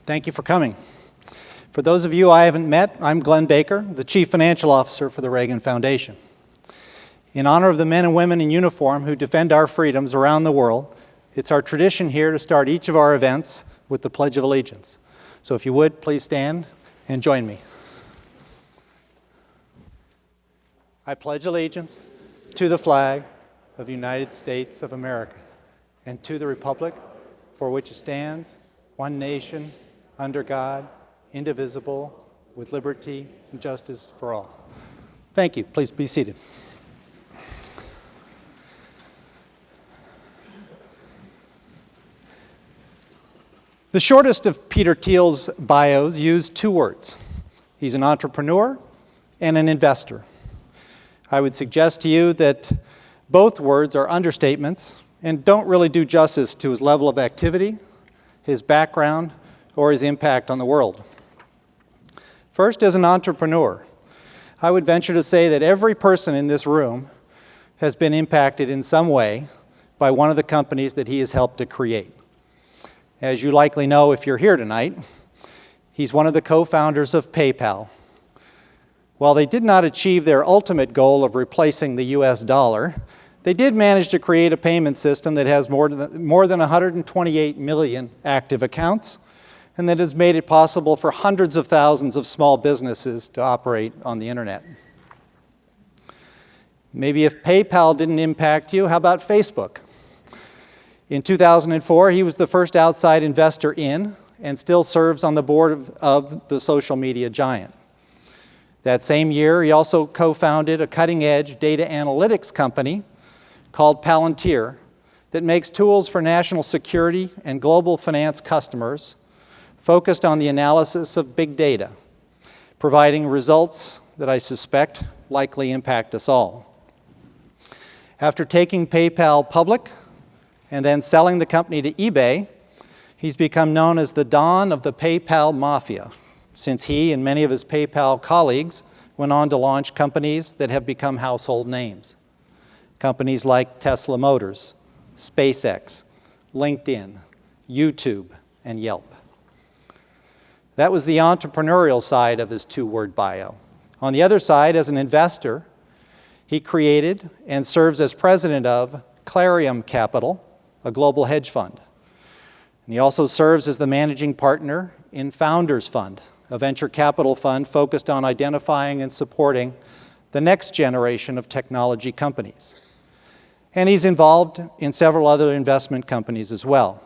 Thank you for coming. For those of you I haven't met, I'm Glenn Baker, the Chief Financial Officer for the Reagan Foundation. In honor of the men and women in uniform who defend our freedoms around the world, it's our tradition here to start each of our events with the Pledge of Allegiance. So if you would, please stand and join me. I pledge allegiance to the flag of the United States of America and to the republic for which it stands, one nation, under God, indivisible, with liberty and justice for all. Thank you. Please be seated. The shortest of Peter Thiel's bios used two words. He's an entrepreneur and an investor. I would suggest to you that both words are understatements and don't really do justice to his level of activity, his background, or his impact on the world. First, as an entrepreneur, I would venture to say that every person in this room has been impacted in some way by one of the companies that he has helped to create. As you likely know if you're here tonight, he's one of the co-founders of PayPal. While they did not achieve their ultimate goal of replacing the US dollar, they did manage to create a payment system that has more than 128 million active accounts, and that has made it possible for hundreds of thousands of small businesses to operate on the internet. Maybe if PayPal didn't impact you, how about Facebook? In 2004, he was the first outside investor in and still serves on the board of the social media giant. That same year, he also co-founded a cutting-edge data analytics company called Palantir that makes tools for national security and global finance customers focused on the analysis of big data, providing results that I suspect likely impact us all. After taking PayPal public and then selling the company to eBay, he's become known as the Don of the PayPal Mafia, since he and many of his PayPal colleagues went on to launch companies that have become household names. Companies like Tesla Motors, SpaceX, LinkedIn, YouTube, and Yelp. That was the entrepreneurial side of his two-word bio. On the other side, as an investor, he created and serves as president of Clarium Capital, a global hedge fund. And he also serves as the managing partner in Founders Fund, a venture capital fund focused on identifying and supporting the next generation of technology companies. And he's involved in several other investment companies as well.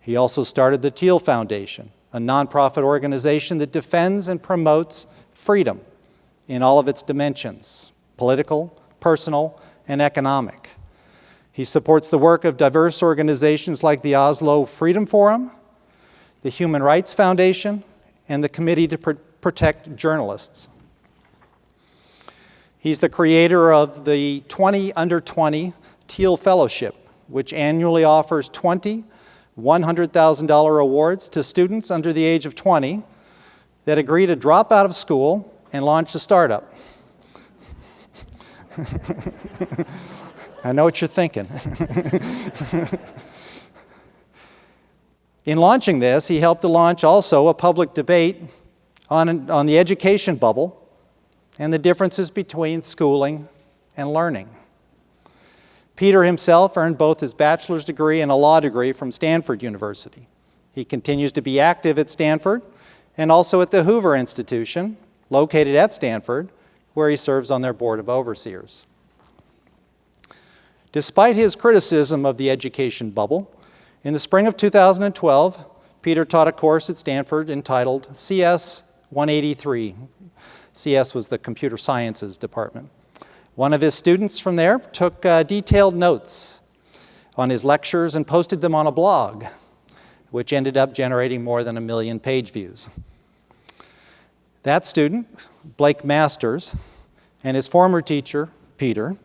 He also started the Thiel Foundation, a nonprofit organization that defends and promotes freedom in all of its dimensions, political, personal, and economic. He supports the work of diverse organizations like the Oslo Freedom Forum, the Human Rights Foundation, and the Committee to Protect Journalists. He's the creator of the 20 Under 20 Thiel Fellowship, which annually offers 20 $100,000 awards to students under the age of 20 that agree to drop out of school and launch a startup. I know what you're thinking. In launching this, he helped to launch also a public debate on the education bubble and the differences between schooling and learning. Peter himself earned both his bachelor's degree and a law degree from Stanford University. He continues to be active at Stanford and also at the Hoover Institution, located at Stanford, where he serves on their board of overseers. Despite his criticism of the education bubble, in the spring of 2012, Peter taught a course at Stanford entitled CS 183. CS was the computer sciences department. One of his students from there took detailed notes on his lectures and posted them on a blog, which ended up generating more than 1 million page views. That student, Blake Masters, and his former teacher, Peter,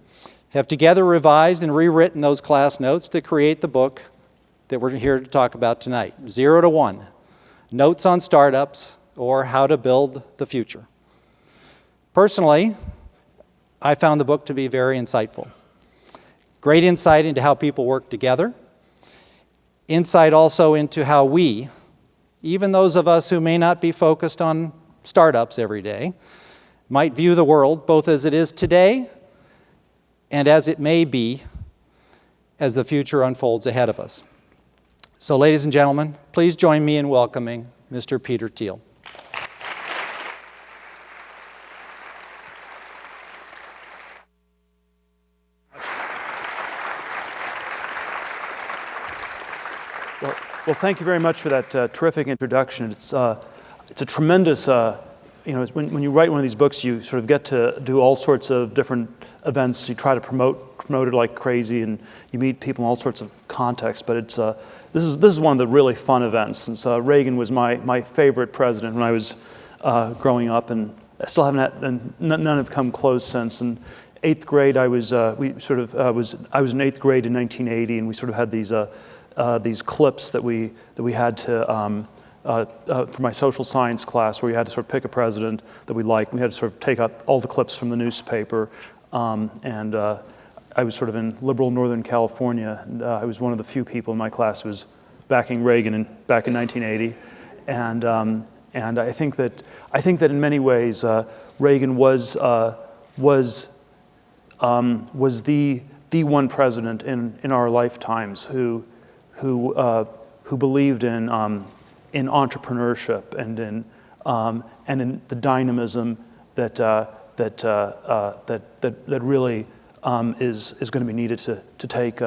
have together revised and rewritten those class notes to create the book that we're here to talk about tonight, 0 to 1, Notes on Startups or How to Build the Future. Personally, I found the book to be very insightful. Great insight into how people work together, insight also into how we, even those of us who may not be focused on startups every day, might view the world both as it is today and as it may be as the future unfolds ahead of us. So, ladies and gentlemen, please join me in welcoming Mr. Peter Thiel. Well, thank you very much for that terrific introduction. It's a tremendous, when you write one of these books, you sort of get to do all sorts of different events. You try to promote it like crazy, and you meet people in all sorts of contexts. But it's this is one of the really fun events. Since Reagan was my favorite president when I was growing up, and I still haven't had, and none have come close since. In 8th grade, I was in 8th grade in 1980, and we sort of had these clips that we had to for my social science class, where we had to sort of pick a president that we liked. We had to sort of take out all the clips from the newspaper, and I was sort of in liberal Northern California, and I was one of the few people in my class who was backing Reagan back in 1980, and I think that in many ways Reagan was the one president in our lifetimes who believed in entrepreneurship and in the dynamism that really is going to be needed to take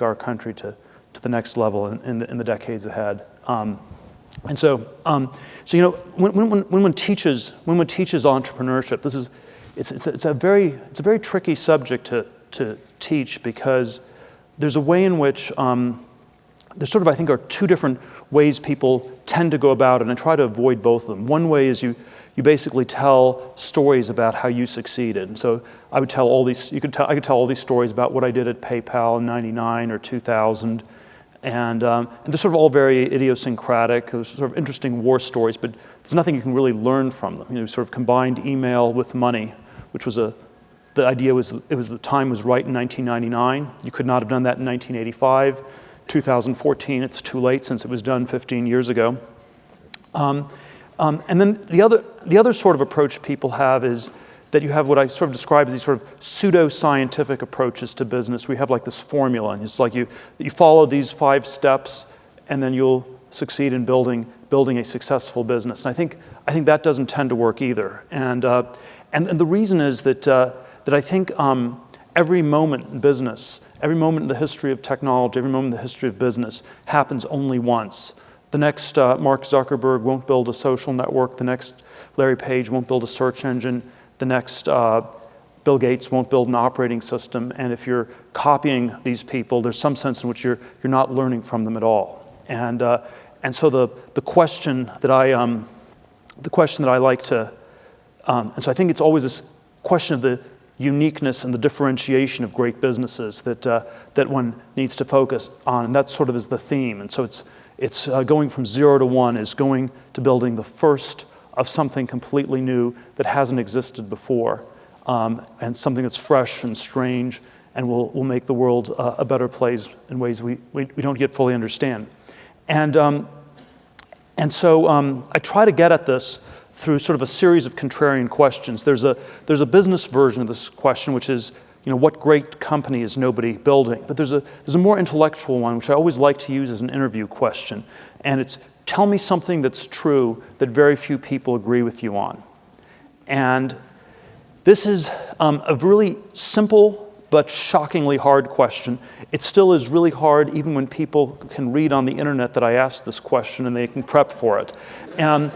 our country to the next level in the decades ahead. And so when one teaches entrepreneurship, it's a very tricky subject to teach, because there's a way in which there sort of, I think, are two different ways people tend to go about it, and I try to avoid both of them. One way is you basically tell stories about how you succeeded. And so I would tell all these, I could tell all these stories about what I did at PayPal in 99 or 2000. And they're sort of all very idiosyncratic. There's sort of interesting war stories, but there's nothing you can really learn from them. Sort of combined email with money, which was the idea was, the time was right in 1999. You could not have done that in 1985. 2014, it's too late since it was done 15 years ago. And then the other sort of approach people have is that you have what I sort of describe as these sort of pseudo-scientific approaches to business. We have like this formula, and it's like you follow these 5 steps, and then you'll succeed in building a successful business. And I think that doesn't tend to work either. And the reason is that I think every moment in business, every moment in the history of technology, every moment in the history of business happens only once. The next Mark Zuckerberg won't build a social network. The next Larry Page won't build a search engine. The next Bill Gates won't build an operating system. And if you're copying these people, there's some sense in which you're not learning from them at all. And so the question that I like to, and so I think it's always this question of the uniqueness and the differentiation of great businesses that one needs to focus on, and that sort of is the theme. And so it's going from 0 to 1 is going to building the first of something completely new that hasn't existed before, and something that's fresh and strange and will make the world a better place in ways we don't yet fully understand. And so I try to get at this through sort of a series of contrarian questions. There's a business version of this question, which is, what great company is nobody building? But there's a more intellectual one, which I always like to use as an interview question, and it's, tell me something that's true that very few people agree with you on. And this is a really simple but shockingly hard question. It still is really hard even when people can read on the internet that I asked this question and they can prep for it. And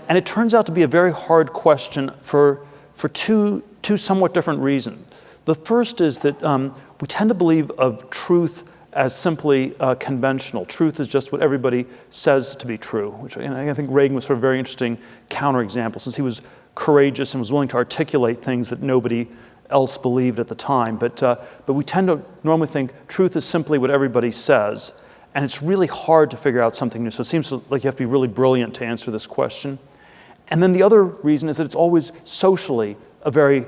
it turns out to be a very hard question for two somewhat different reasons. The first is that we tend to believe of truth as simply conventional. Truth is just what everybody says to be true, which I think Reagan was sort of a very interesting counterexample, since he was courageous and was willing to articulate things that nobody else believed at the time. But we tend to normally think truth is simply what everybody says, and it's really hard to figure out something new. So it seems like you have to be really brilliant to answer this question. And then the other reason is that it's always socially a very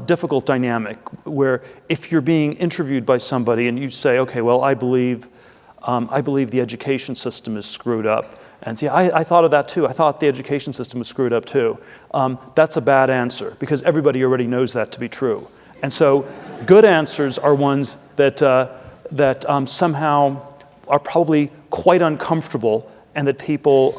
difficult dynamic, where if you're being interviewed by somebody and you say, okay, well, I believe the education system is screwed up, And see, I thought of that too. I thought the education system was screwed up too. That's a bad answer because everybody already knows that to be true. And so good answers are ones that, somehow are probably quite uncomfortable and that people,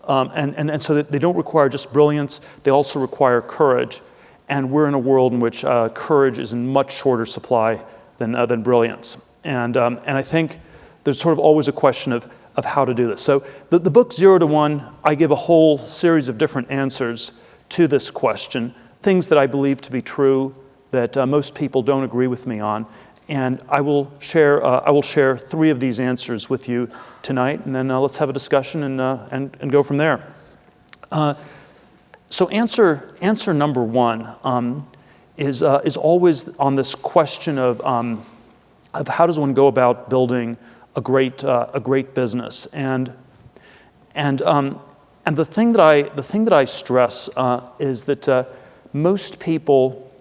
and so that they don't require just brilliance, they also require courage. And we're in a world in which courage is in much shorter supply than brilliance. And I think there's sort of always a question of how to do this. So the book 0 to 1, I give a whole series of different answers to this question, things that I believe to be true that most people don't agree with me on. And I will share 3 of these answers with you tonight, and then let's have a discussion and go from there. So answer number 1 is always on this question of how does one go about building a great business, and the thing that I stress is that most people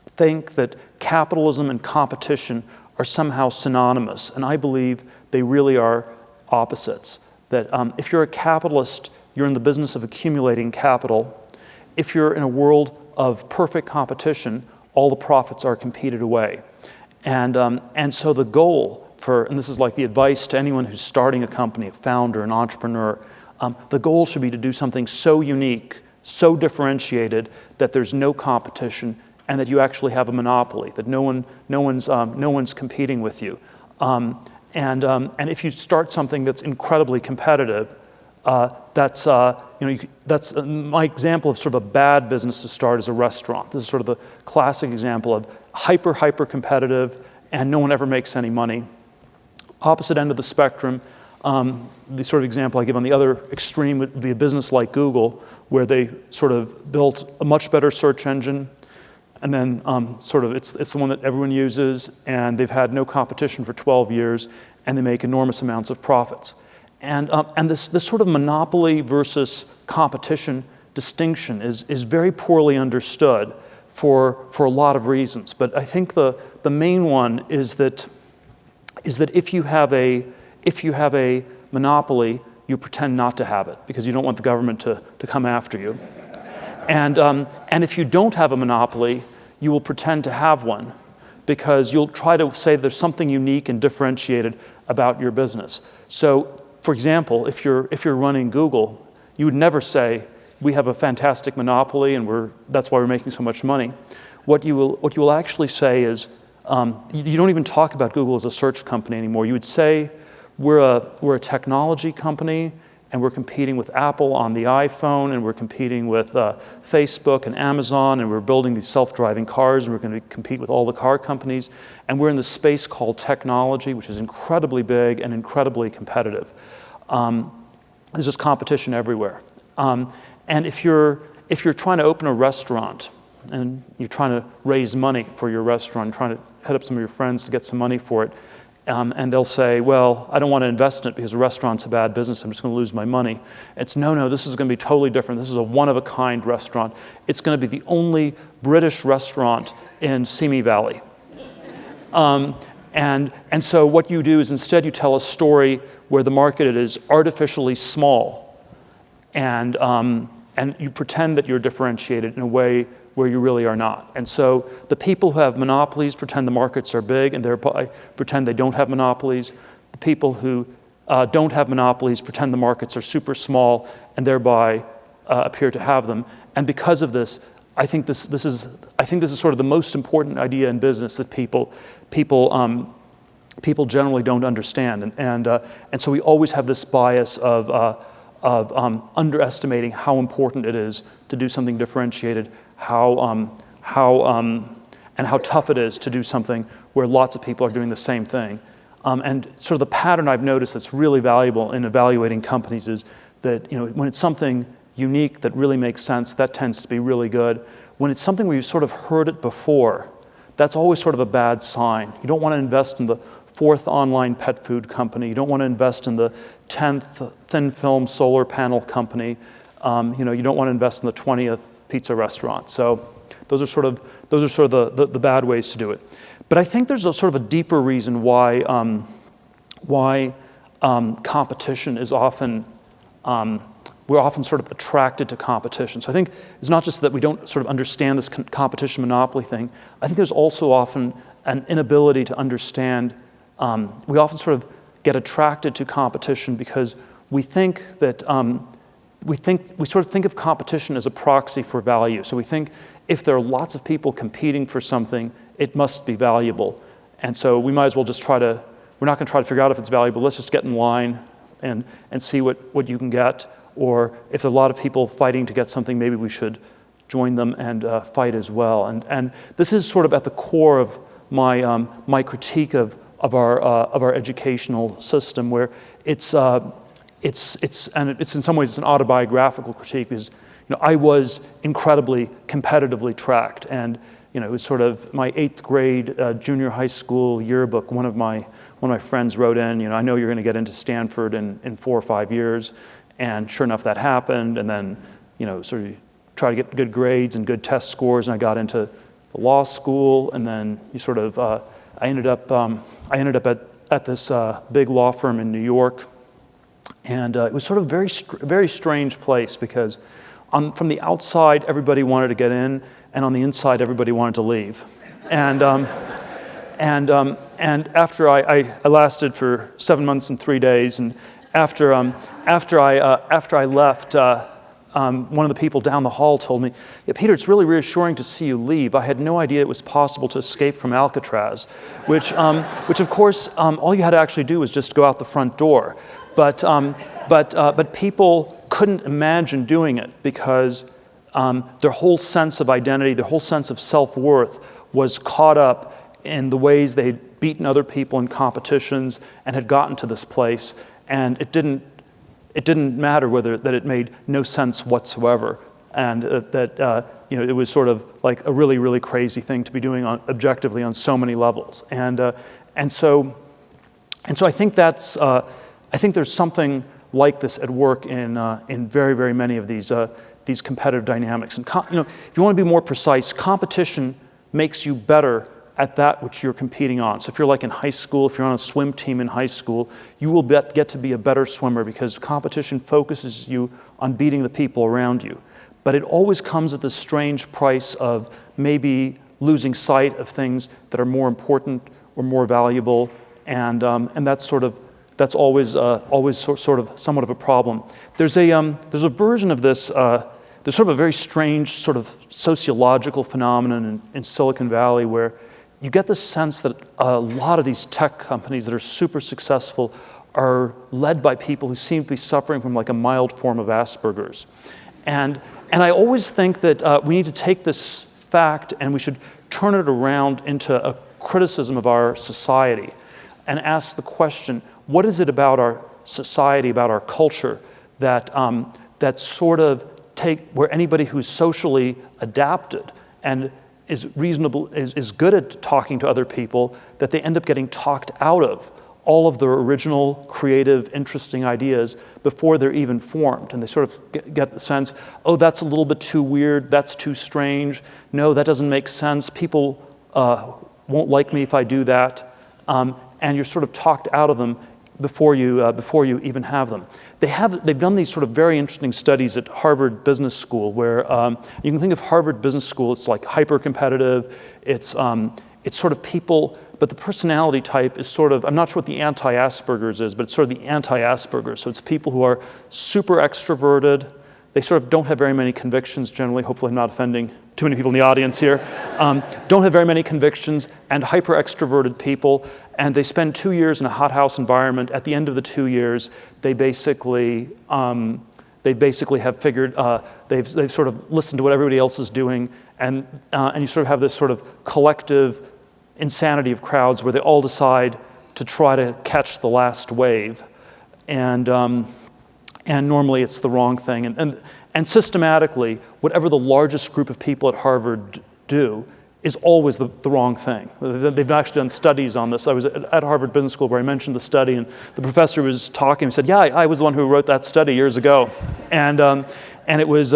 think that capitalism and competition are somehow synonymous, and I believe they really are opposites. That if you're a capitalist, you're in the business of accumulating capital. If you're in a world of perfect competition, all the profits are competed away. And so the goal and this is like the advice to anyone who's starting a company, a founder, an entrepreneur, the goal should be to do something so unique, so differentiated that there's no competition and that you actually have a monopoly, that no one's competing with you. And if you start something that's incredibly competitive, that's my example of sort of a bad business to start is a restaurant. This is sort of the classic example of hyper competitive, and no one ever makes any money. Opposite end of the spectrum, the sort of example I give on the other extreme would be a business like Google, where they sort of built a much better search engine, and then it's the one that everyone uses, and they've had no competition for 12 years, and they make enormous amounts of profits. And this sort of monopoly versus competition distinction is very poorly understood for a lot of reasons. But I think the main one is that if you have a monopoly, you pretend not to have it because you don't want the government to come after you. And if you don't have a monopoly, you will pretend to have one because you'll try to say there's something unique and differentiated about your business. So, for example, if you're running Google, you would never say, we have a fantastic monopoly and that's why we're making so much money. What you will actually say is, you don't even talk about Google as a search company anymore. You would say, we're a technology company and we're competing with Apple on the iPhone, and we're competing with Facebook and Amazon, and we're building these self-driving cars, and we're going to compete with all the car companies, and we're in the space called technology, which is incredibly big and incredibly competitive. There's just competition everywhere. And if you're trying to open a restaurant and you're trying to raise money for your restaurant, trying to hit up some of your friends to get some money for it, and they'll say, well, I don't want to invest in it because a restaurant's a bad business, I'm just going to lose my money. It's no, this is going to be totally different. This is a one-of-a-kind restaurant. It's going to be the only British restaurant in Simi Valley. And so what you do is instead you tell a story where the market is artificially small, and you pretend that you're differentiated in a way where you really are not. And so the people who have monopolies pretend the markets are big and thereby pretend they don't have monopolies. The people who don't have monopolies pretend the markets are super small and thereby appear to have them. And because of this, I think this is sort of the most important idea in business that people generally don't understand. And so we always have this bias of underestimating how important it is to do something differentiated, and how tough it is to do something where lots of people are doing the same thing. And sort of the pattern I've noticed that's really valuable in evaluating companies is that when it's something unique that really makes sense, that tends to be really good. When it's something where you've sort of heard it before, that's always sort of a bad sign. You don't want to invest in the 4th online pet food company. You don't want to invest in the 10th thin film solar panel company. You don't want to invest in the 20th pizza restaurant. So those are sort of the bad ways to do it. But I think there's a sort of a deeper reason why competition is often, we're often sort of attracted to competition. So I think it's not just that we don't sort of understand this competition monopoly thing. I think there's also often an inability to understand, we often sort of get attracted to competition because we think that, we sort of think of competition as a proxy for value. So we think if there are lots of people competing for something, it must be valuable. And so we might as well just we're not going to try to figure out if it's valuable. Let's just get in line and see what you can get. Or if there are a lot of people fighting to get something, maybe we should join them and fight as well. And this is sort of at the core of my critique of our educational system, where it's in some ways it's an autobiographical critique, because I was incredibly competitively tracked, and it was sort of my 8th grade junior high school yearbook. One of my friends wrote in, I know you're going to get into Stanford in 4 or 5 years, and sure enough, that happened. And then sort of try to get good grades and good test scores, and I got into the law school, and then I ended up at this big law firm in New York. And it was sort of a very strange place, because from the outside, everybody wanted to get in, and on the inside, everybody wanted to leave. And after I lasted for 7 months and 3 days, and after I left, one of the people down the hall told me, "Yeah, Peter, it's really reassuring to see you leave. I had no idea it was possible to escape from Alcatraz," which of course, all you had to actually do was just go out the front door. But people couldn't imagine doing it, because their whole sense of identity, their whole sense of self-worth was caught up in the ways they'd beaten other people in competitions and had gotten to this place, and it didn't matter that it made no sense whatsoever, and it was sort of like a really, really crazy thing to be doing objectively on so many levels, and so I think I think there's something like this at work in very, very many of these competitive dynamics. And if you want to be more precise, competition makes you better at that which you're competing on. So if you're like in high school, if you're on a swim team in high school, you will get to be a better swimmer, because competition focuses you on beating the people around you. But it always comes at the strange price of maybe losing sight of things that are more important or more valuable, and that's always sort of somewhat of a problem. There's a version of this. There's sort of a very strange sort of sociological phenomenon in Silicon Valley, where you get the sense that a lot of these tech companies that are super successful are led by people who seem to be suffering from like a mild form of Asperger's. And I always think that we need to take this fact and we should turn it around into a criticism of our society and ask the question, what is it about our society, about our culture, that sort of where anybody who's socially adapted and is reasonable, is good at talking to other people, that they end up getting talked out of all of their original, creative, interesting ideas before they're even formed. And they sort of get the sense, oh, that's a little bit too weird, that's too strange, no, that doesn't make sense, people won't like me if I do that. And you're sort of talked out of them before you even have them. They've done these sort of very interesting studies at Harvard Business School, where you can think of Harvard Business School, it's like hyper-competitive, it's sort of people, but the personality type is sort of, I'm not sure what the anti-Asperger's is, but it's sort of the anti-Asperger's. So it's people who are super extroverted, they sort of don't have very many convictions generally, hopefully I'm not offending too many people in the audience here, don't have very many convictions, and hyper-extroverted people, and they spend 2 years in a hothouse environment. At the end of the 2 years, they basically have figured, they've sort of listened to what everybody else is doing, and you sort of have this sort of collective insanity of crowds where they all decide to try to catch the last wave, and normally it's the wrong thing, and systematically, whatever the largest group of people at Harvard do is always the wrong thing. They've actually done studies on this. I was at Harvard Business School where I mentioned the study, and the professor was talking and said, yeah, I was the one who wrote that study years ago. And it was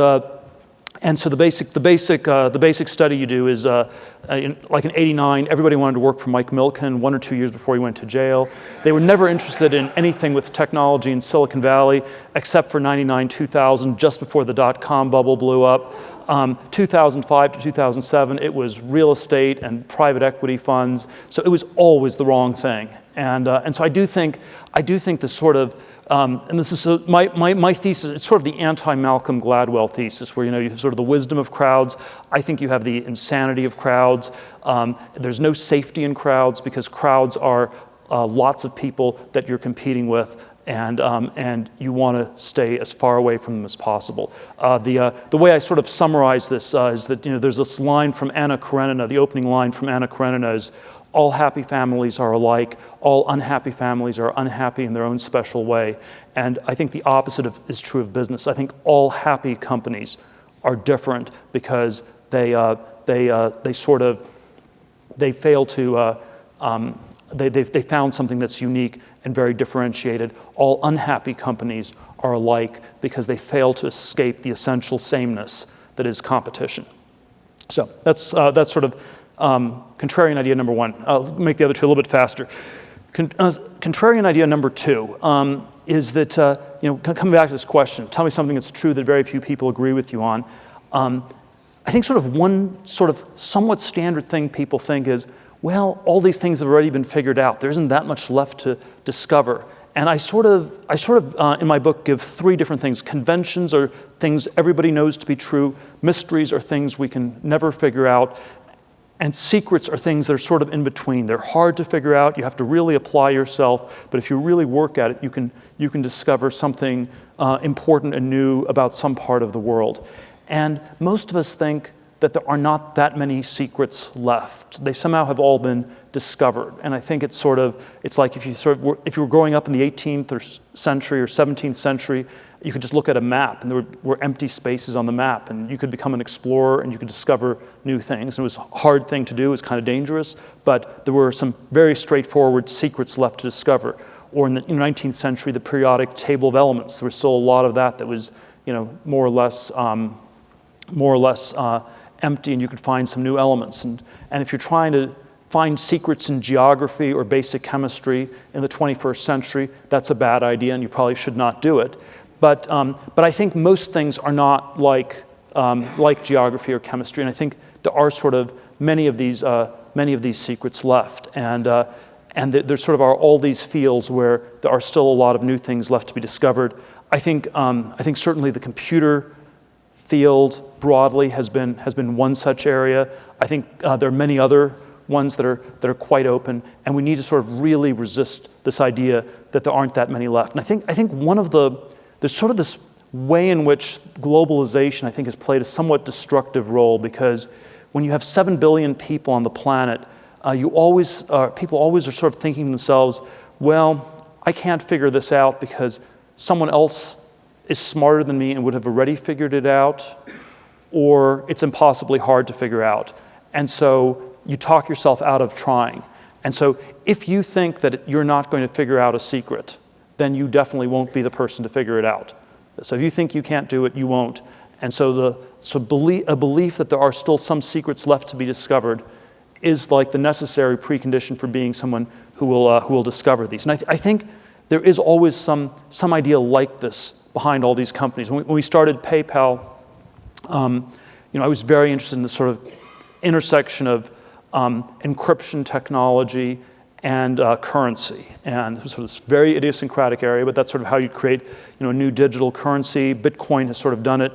And so the basic study you do is, like in '89, everybody wanted to work for Mike Milken 1 or 2 years before he went to jail. They were never interested in anything with technology in Silicon Valley, except for '99, 2000, just before the dot-com bubble blew up. 2005 to 2007, it was real estate and private equity funds. So it was always the wrong thing. And so I do think the sort of, and this is my thesis, it's sort of the anti-Malcolm Gladwell thesis, where you have sort of the wisdom of crowds. I think you have the insanity of crowds. There's no safety in crowds because crowds are lots of people that you're competing with, and you want to stay as far away from them as possible. The way I sort of summarize this is that there's this line from Anna Karenina. The opening line from Anna Karenina is, "All happy families are alike. All unhappy families are unhappy in their own special way." And I think the opposite is true of business. I think all happy companies are different because they fail to they found something that's unique and very differentiated. All unhappy companies are alike because they fail to escape the essential sameness that is competition. So that's sort of contrarian idea number one. I'll make the other two a little bit faster. Contrarian idea number two is that, coming back to this question, tell me something that's true that very few people agree with you on. I think sort of one sort of somewhat standard thing people think is, well, all these things have already been figured out. There isn't that much left to discover. And I sort of in my book give three different things. Conventions are things everybody knows to be true. Mysteries are things we can never figure out. And secrets are things that are sort of in between. They're hard to figure out. You have to really apply yourself. But if you really work at it, you can discover something important and new about some part of the world. And most of us think that there are not that many secrets left. They somehow have all been discovered. And I think it's like if you were growing up in the 18th century or 17th century, you could just look at a map and there were empty spaces on the map, and you could become an explorer and you could discover new things. And it was a hard thing to do, it was kind of dangerous, but there were some very straightforward secrets left to discover. Or in the 19th century, the periodic table of elements, there was still a lot of that was more or less empty, and you could find some new elements. And if you're trying to find secrets in geography or basic chemistry in the 21st century, that's a bad idea, and you probably should not do it. But I think most things are not like geography or chemistry, and I think there are sort of many of these secrets left, and there sort of are all these fields where there are still a lot of new things left to be discovered. I think certainly the computer field broadly has been one such area. I think there are many other ones that are quite open, and we need to sort of really resist this idea that there aren't that many left. And I think there's sort of this way in which globalization, I think, has played a somewhat destructive role, because when you have 7 billion people on the planet, people always are sort of thinking to themselves, well, I can't figure this out because someone else is smarter than me and would have already figured it out, or it's impossibly hard to figure out. And so you talk yourself out of trying. And so if you think that you're not going to figure out a secret, then you definitely won't be the person to figure it out. So if you think you can't do it, you won't. And so a belief that there are still some secrets left to be discovered is like the necessary precondition for being someone who will discover these. And I think there is always some idea like this behind all these companies. When we started PayPal, I was very interested in the sort of intersection of encryption technology and currency, and sort of this very idiosyncratic area, but that's sort of how you create a new digital currency. Bitcoin has sort of done it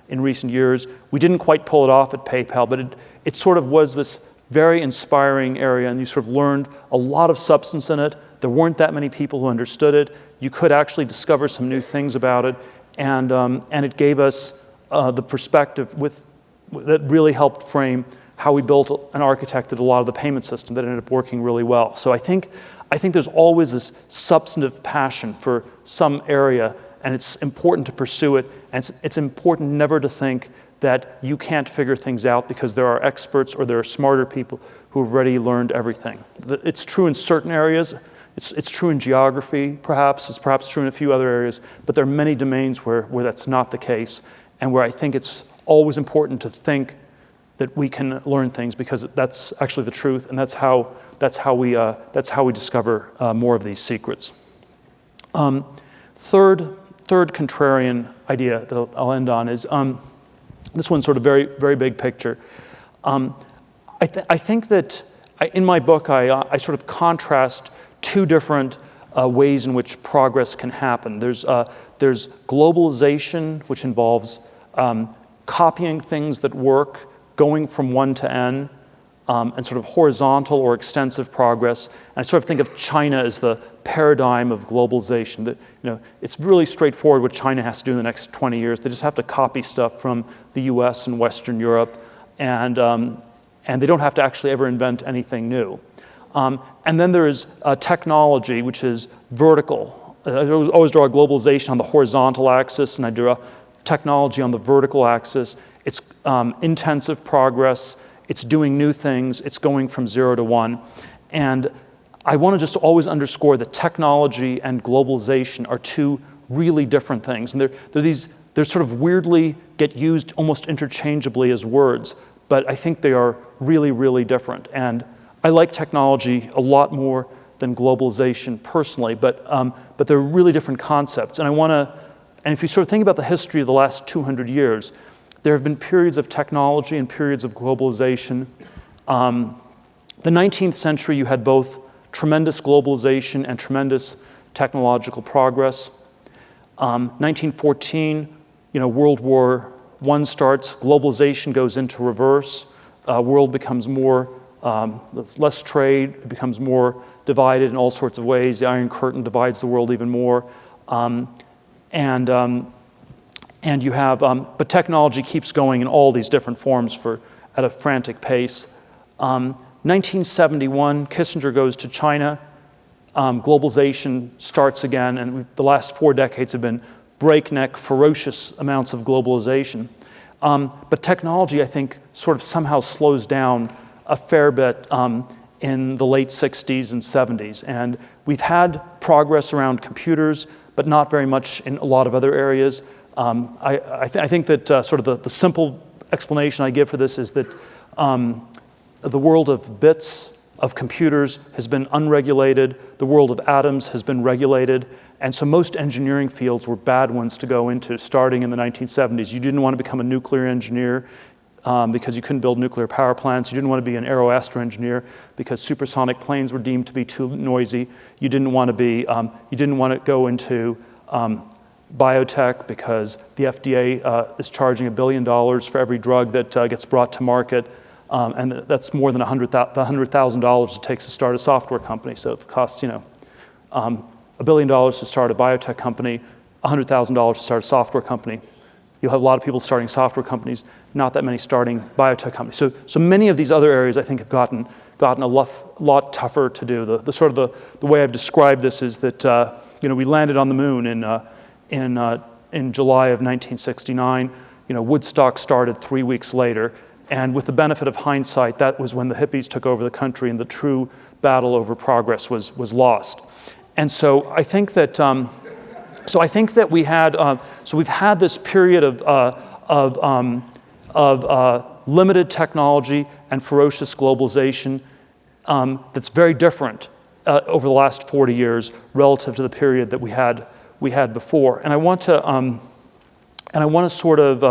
in recent years. We didn't quite pull it off at PayPal, but it sort of was this very inspiring area, and you sort of learned a lot of substance in it. There weren't that many people who understood it. You could actually discover some new things about it, and it gave us the perspective that really helped frame how we built and architected a lot of the payment system that ended up working really well. So I think there's always this substantive passion for some area, and it's important to pursue it, and it's important never to think that you can't figure things out because there are experts or there are smarter people who have already learned everything. It's true in certain areas. It's true in geography, perhaps. It's perhaps true in a few other areas, but there are many domains where that's not the case, and where I think it's always important to think that we can learn things, because that's actually the truth, and that's how we discover more of these secrets. Third contrarian idea that I'll end on is this one's sort of very, very big picture. I think that in my book I sort of contrast two different ways in which progress can happen. There's globalization, which involves copying things that work, going from one to N, and sort of horizontal or extensive progress. And I sort of think of China as the paradigm of globalization. That, it's really straightforward what China has to do in the next 20 years. They just have to copy stuff from the US and Western Europe, and they don't have to actually ever invent anything new. And then there is technology, which is vertical. I always draw globalization on the horizontal axis, and I draw technology on the vertical axis. It's intensive progress. It's doing new things. It's going from 0 to 1. And I want to just always underscore that technology and globalization are two really different things. And they're sort of weirdly get used almost interchangeably as words, but I think they are really, really different. And I like technology a lot more than globalization personally, but they're really different concepts. And if you sort of think about the history of the last 200 years, there have been periods of technology and periods of globalization. The 19th century, you had both tremendous globalization and tremendous technological progress. 1914, World War I starts, globalization goes into reverse, world becomes more, less trade, it becomes more divided in all sorts of ways. The Iron Curtain divides the world even more. And you have, but technology keeps going in all these different forms at a frantic pace. 1971, Kissinger goes to China. Globalization starts again, and the last 4 decades have been breakneck, ferocious amounts of globalization. But technology, I think, sort of somehow slows down a fair bit in the late 60s and 70s. And we've had progress around computers, but not very much in a lot of other areas. I think that sort of the simple explanation I give for this is that the world of bits, of computers, has been unregulated. The world of atoms has been regulated. And so most engineering fields were bad ones to go into starting in the 1970s. You didn't want to become a nuclear engineer because you couldn't build nuclear power plants. You didn't want to be an aeroastro engineer because supersonic planes were deemed to be too noisy. You didn't want to go into biotech because the FDA is charging $1 billion for every drug that gets brought to market, and that's more than the $100,000 it takes to start a software company. So it costs $1 billion to start a biotech company, $100,000 to start a software company. You'll have a lot of people starting software companies, not that many starting biotech companies. So many of these other areas I think have gotten a lot tougher to do. The way I've described this is that we landed on the moon in July of 1969. Woodstock started 3 weeks later, and with the benefit of hindsight, that was when the hippies took over the country and the true battle over progress was lost. And so I think that we've had this period of limited technology and ferocious globalization that's very different over the last 40 years relative to the period that we had before. And I want to sort of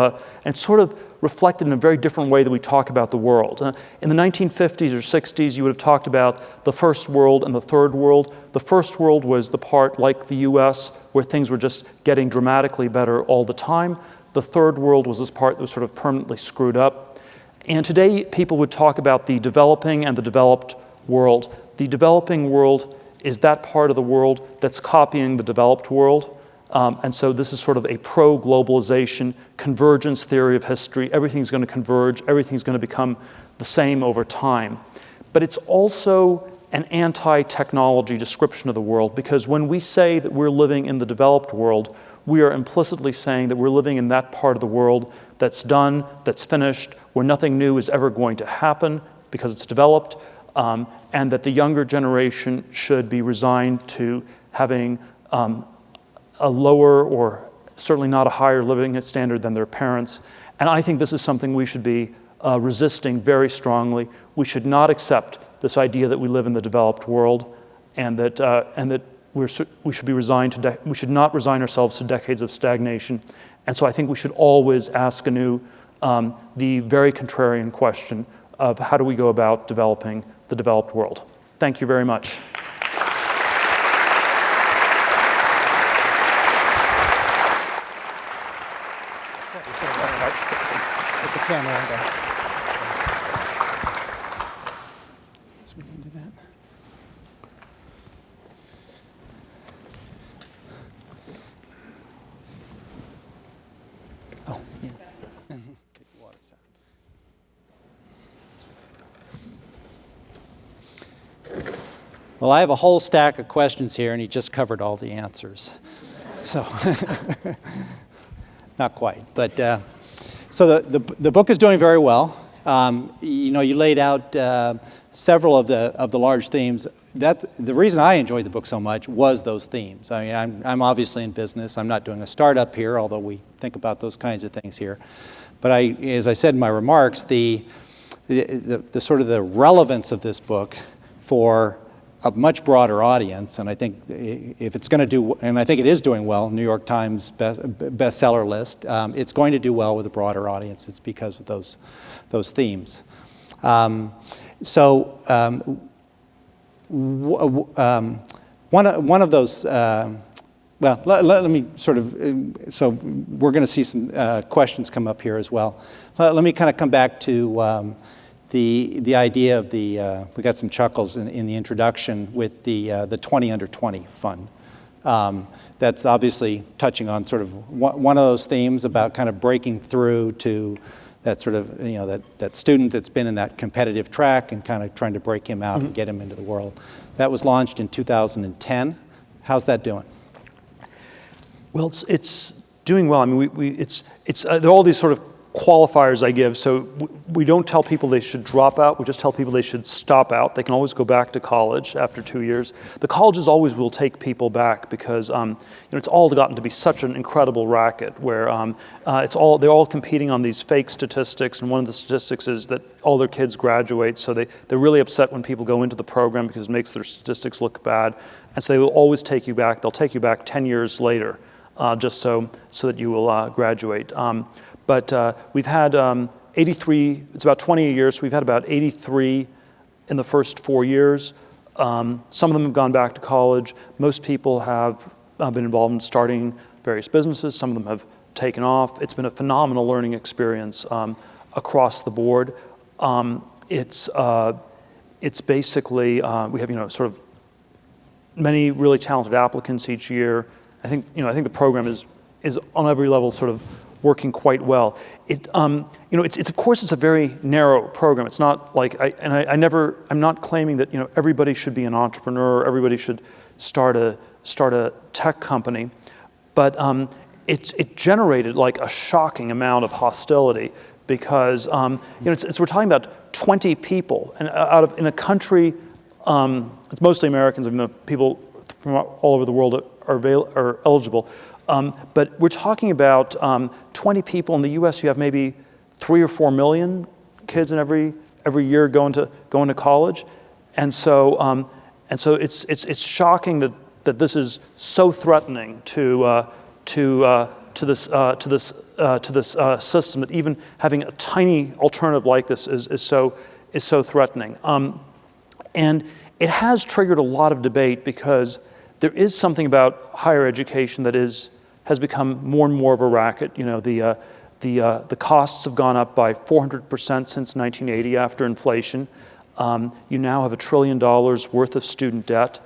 reflect it in a very different way that we talk about the world. In the 1950s or 60s, you would have talked about the first world and the third world. The first world was the part, like the US, where things were just getting dramatically better all the time. The third world was this part that was sort of permanently screwed up. And today, people would talk about the developing and the developed world. The developing world is that part of the world that's copying the developed world. And so this is sort of a pro-globalization convergence theory of history. Everything's going to converge. Everything's going to become the same over time. But it's also an anti-technology description of the world, because when we say that we're living in the developed world, we are implicitly saying that we're living in that part of the world that's done, that's finished, where nothing new is ever going to happen because it's developed, and that the younger generation should be resigned to having a lower or certainly not a higher living standard than their parents, And I think this is something we should be resisting very strongly. We should not accept this idea that we live in the developed world, and that we should be we should not resign ourselves to decades of stagnation. And so I think we should always ask anew the very contrarian question of how do we go about developing the developed world. Thank you very much. Put the camera on there. So we can do that. Oh, yeah. Take the water out. Well, I have a whole stack of questions here, and he just covered all the answers. So, not quite, but so the book is doing very well. You laid out several of the large themes. The reason I enjoyed the book so much was those themes. I mean, I'm obviously in business. I'm not doing a startup here, although we think about those kinds of things here. But as I said in my remarks, the sort of the relevance of this book for a much broader audience, and I think if it's going to do, and I think it is doing well, New York Times bestseller list, it's going to do well with a broader audience. It's because of those themes. One of those, well, let me sort of, so we're going to see some questions come up here as well. Let me kind of come back to the idea of we got some chuckles in the introduction with the 20 under 20 fund. That's obviously touching on sort of one of those themes about kind of breaking through to that sort of, that student that's been in that competitive track and kind of trying to break him out and get him into the world. That was launched in 2010. How's that doing? Well, it's doing well. I mean, there are all these sort of qualifiers I give. So we don't tell people they should drop out. We just tell people they should stop out. They can always go back to college after 2 years. The colleges always will take people back because it's all gotten to be such an incredible racket where they're all competing on these fake statistics, and one of the statistics is that all their kids graduate. So they're really upset when people go into the program because it makes their statistics look bad, and so they will always take you back. They'll take you back 10 years later, just so that you will graduate. But we've had 83, it's about 20 a year, so we've had about 83 in the first 4 years. Some of them have gone back to college. Most people have been involved in starting various businesses. Some of them have taken off. It's been a phenomenal learning experience across the board. It's basically, we have, sort of many really talented applicants each year. I think the program is on every level sort of working quite well. It's of course it's a very narrow program. It's not like I'm not claiming that everybody should be an entrepreneur, everybody should start a tech company, but it generated like a shocking amount of hostility because we're talking about 20 people, and in a country, it's mostly Americans. I mean, people from all over the world are eligible. But we're talking about 20 people in the U.S. You have maybe 3 or 4 million kids in every year going to college, and so it's shocking that this is so threatening to this system, that even having a tiny alternative like this is so threatening, and it has triggered a lot of debate because there is something about higher education that has become more and more of a racket. The costs have gone up by 400% since 1980 after inflation. You now have $1 trillion worth of student debt,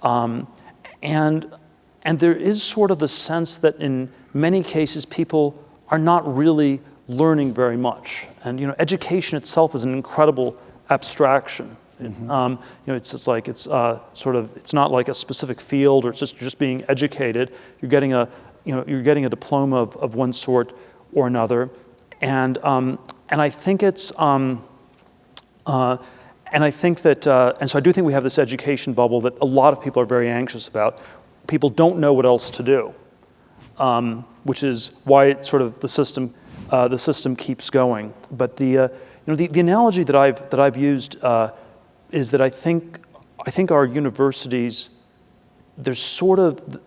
and there is sort of the sense that in many cases people are not really learning very much. And education itself is an incredible abstraction. Mm-hmm. It's just like it's not like a specific field, or it's just being educated. You're getting a diploma of one sort or another, and I think it's and I think that and so I do think we have this education bubble that a lot of people are very anxious about. People don't know what else to do, which is why the system the system keeps going. But the analogy that I've used is that I think our universities, they're sort of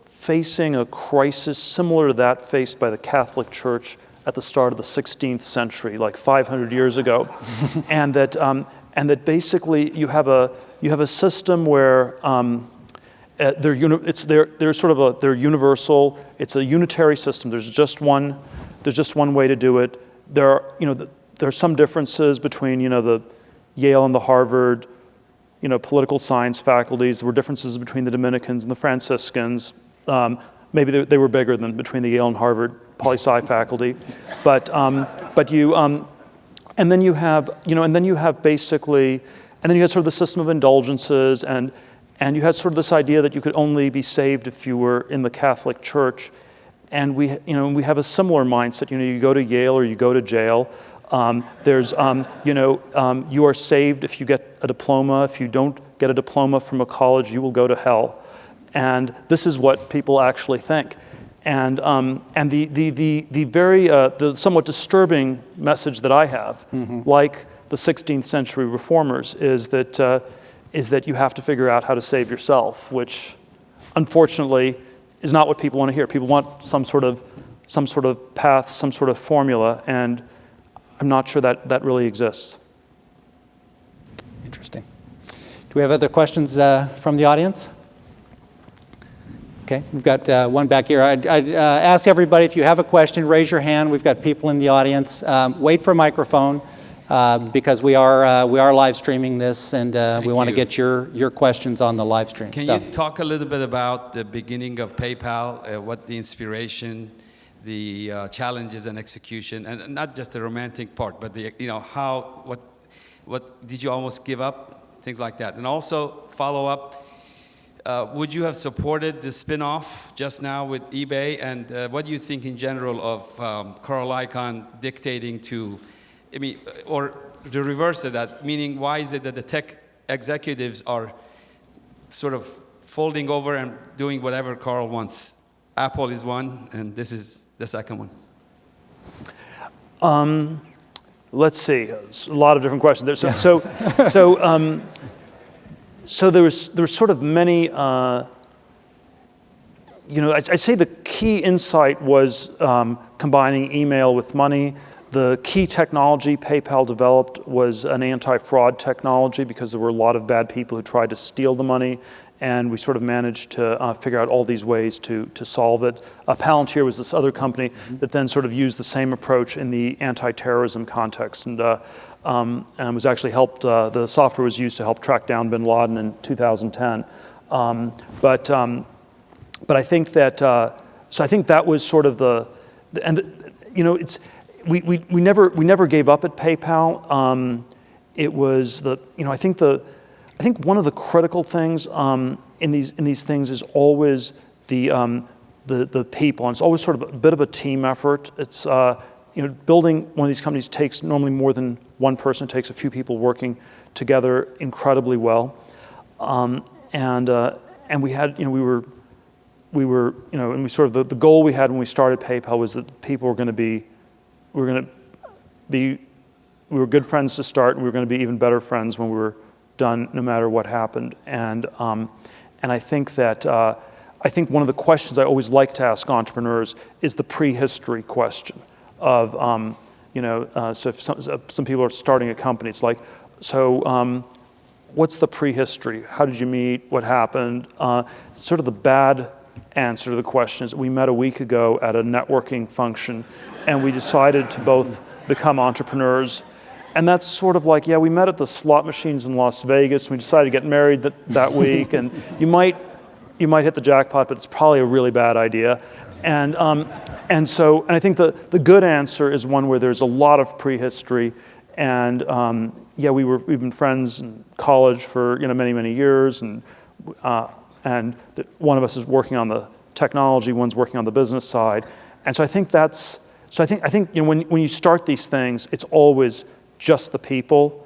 facing a crisis similar to that faced by the Catholic Church at the start of the 16th century, like 500 years ago, and that basically you have a system where they're universal. It's a unitary system. There's just one way to do it. There are some differences between the Yale and the Harvard political science faculties. There were differences between the Dominicans and the Franciscans. Maybe they were bigger than between the Yale and Harvard poli-sci faculty, but you and then you have basically, and then you had sort of the system of indulgences, and you had sort of this idea that you could only be saved if you were in the Catholic Church, and we have a similar mindset. You go to Yale or you go to jail. You are saved if you get a diploma. If you don't get a diploma from a college, you will go to hell. And this is what people actually think. And the somewhat disturbing message that I have, like the 16th century reformers, is that you have to figure out how to save yourself, which unfortunately is not what people want to hear. People want some sort of path, some sort of formula, and I'm not sure that really exists. Interesting. Do we have other questions from the audience? Okay, we've got one back here. I'd ask everybody, if you have a question, raise your hand. We've got people in the audience. Wait for a microphone because we are live streaming this, and we want to get your questions on the live stream. Can you talk a little bit about the beginning of PayPal, what the inspiration, the challenges and execution, and not just the romantic part, but what did you almost give up, things like that, and also follow up. Would you have supported the spin-off just now with eBay? And what do you think in general of Carl Icahn dictating to, or the reverse of that, meaning why is it that the tech executives are sort of folding over and doing whatever Carl wants? Apple is one, and this is the second one. Let's see. It's a lot of different questions there. So there was sort of many, I'd say the key insight was combining email with money. The key technology PayPal developed was an anti-fraud technology because there were a lot of bad people who tried to steal the money, and we sort of managed to figure out all these ways to solve it. Palantir was this other company that then sort of used the same approach in the anti-terrorism context, and was actually helped, the software was used to help track down bin Laden in 2010. But I think that, so I think that was sort of we never gave up at PayPal. It was I think one of the critical things in these things is always the people, and it's always sort of a bit of a team effort. It's building one of these companies takes normally more than one person. It takes a few people working together incredibly well, and we had and we sort of the goal we had when we started PayPal was that people were going to be we were good friends to start, and we were going to be even better friends when we were done, no matter what happened. And I think that I think one of the questions I always like to ask entrepreneurs is the prehistory question of so if some people are starting a company, it's like, so what's the prehistory? How did you meet? What happened? Sort of the bad answer to the question is we met a week ago at a networking function, and we decided to both become entrepreneurs. And that's sort of like, yeah, we met at the slot machines in Las Vegas, and we decided to get married that week, and you might hit the jackpot, but it's probably a really bad idea. And I think the good answer is one where there's a lot of prehistory, and yeah, we've been friends in college for many years, and one of us is working on the technology, one's working on the business side, and so I think when you start these things, it's always just the people,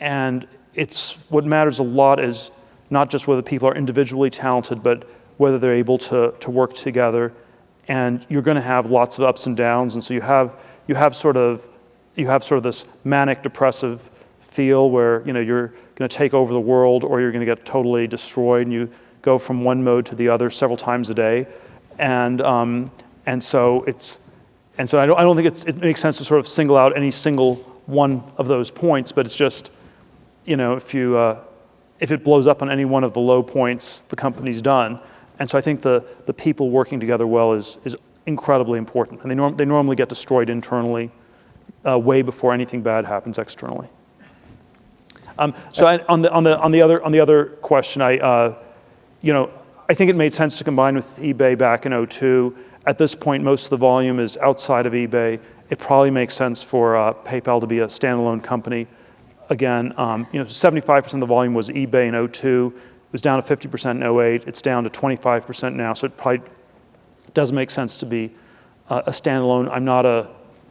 and it's what matters a lot is not just whether people are individually talented, but whether they're able to work together and you're going to have lots of ups and downs, and so you have sort of this manic depressive feel where you're going to take over the world, or you're going to get totally destroyed, and you go from one mode to the other several times a day, and so I don't think it makes sense to sort of single out any single one of those points, but it's just if it blows up on any one of the low points, the company's done. And so I think the people working together well is incredibly important, and they normally get destroyed internally way before anything bad happens externally. On the other question, I think it made sense to combine with eBay back in 2002. At this point, most of the volume is outside of eBay. It probably makes sense for PayPal to be a standalone company. Again, 75% of the volume was eBay in 2002. It was down to 50% in 2008. It's down to 25% now. So it probably does make sense to be a standalone. I'm not a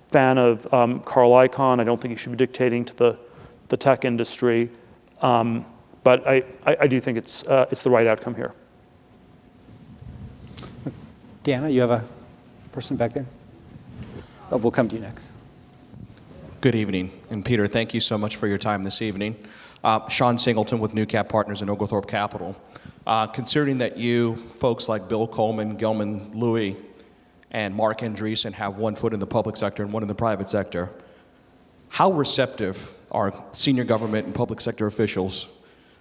fan of Carl Icahn. I don't think he should be dictating to the tech industry. But I do think it's the right outcome here. Deanna, you have a person back there? Oh, we'll come to you next. Good evening. And Peter, thank you so much for your time this evening. Sean Singleton with Newcap Partners and Oglethorpe Capital. Considering that you, folks like Bill Coleman, Gelman Louie, and Mark Andreessen have one foot in the public sector and one in the private sector, how receptive are senior government and public sector officials